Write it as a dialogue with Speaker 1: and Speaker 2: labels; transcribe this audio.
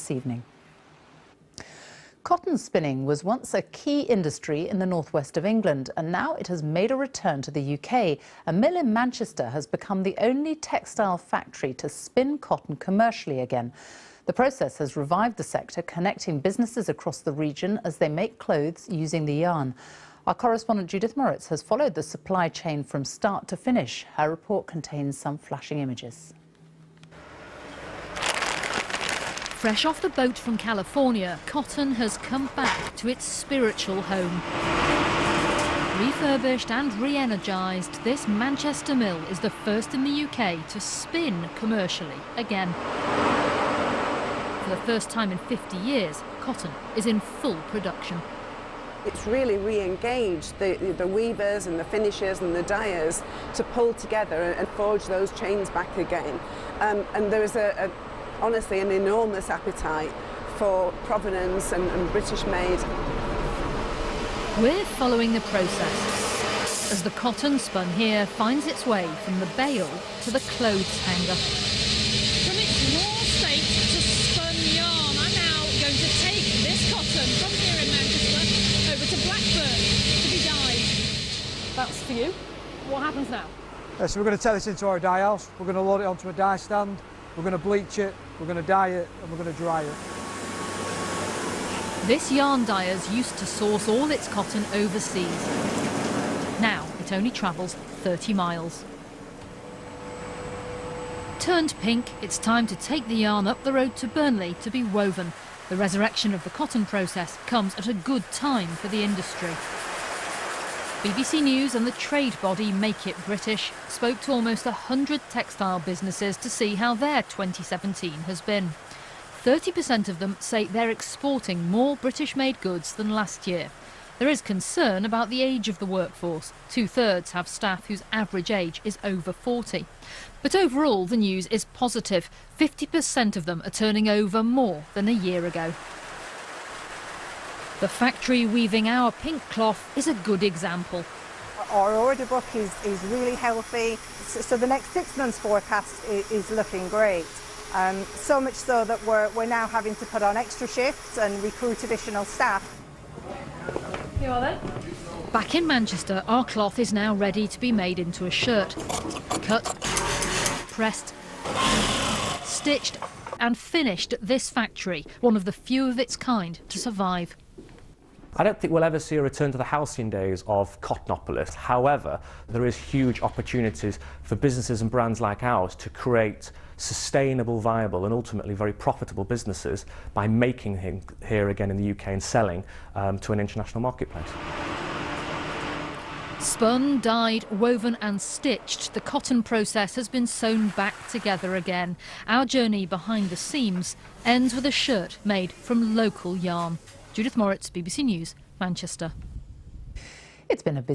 Speaker 1: this evening. Cotton spinning was once a key industry in the northwest of England, and now it has made a return to the UK. A mill in Manchester has become the only textile factory to spin cotton commercially again. The process has revived the sector, connecting businesses across the region as they make clothes using the yarn. Our correspondent Judith Moritz has followed the supply chain from start to finish. Her report contains some flashing images.
Speaker 2: Fresh off the boat from California, cotton has come back to its spiritual home. Refurbished and re-energised, this Manchester mill is the first in the UK to spin commercially again. For the first time in 50 years, cotton is in full production.
Speaker 3: It's really re-engaged the weavers and the finishers and the dyers to pull together and forge those chains back again. And there is honestly an enormous appetite for provenance and British made.
Speaker 2: We're following the process as the cotton spun here finds its way from the bale to the clothes hanger.
Speaker 4: From its raw state to spun yarn, I'm now going to take this cotton from here in Manchester over to Blackburn to be dyed. That's for you. What happens now?
Speaker 5: So we're going to take this into our dye house, we're going to load it onto a dye stand, we're going to bleach it, we're going to dye it and we're going to dry it.
Speaker 2: This yarn dyer's used to source all its cotton overseas. Now it only travels 30 miles. Turned pink, it's time to take the yarn up the road to Burnley to be woven. The resurrection of the cotton process comes at a good time for the industry. BBC News and the trade body Make It British spoke to almost 100 textile businesses to see how their 2017 has been. 30% of them say they're exporting more British-made goods than last year. There is concern about the age of the workforce. 2/3 have staff whose average age is over 40. But overall, the news is positive. 50% of them are turning over more than a year ago. The factory weaving our pink cloth is a good example.
Speaker 6: Our order book is really healthy, so the next 6 months forecast is looking great. So much so that we're now having to put on extra shifts and recruit additional staff.
Speaker 4: You are then?
Speaker 2: Back in Manchester, our cloth is now ready to be made into a shirt. Cut, pressed, stitched and finished at this factory, one of the few of its kind to survive.
Speaker 7: I don't think we'll ever see a return to the halcyon days of Cottonopolis. However, there is huge opportunities for businesses and brands like ours to create sustainable, viable and ultimately very profitable businesses by making things here again in the UK and selling to an international marketplace.
Speaker 2: Spun, dyed, woven and stitched, the cotton process has been sewn back together again. Our journey behind the seams ends with a shirt made from local yarn. Judith Moritz, BBC News, Manchester.
Speaker 1: It's been a busy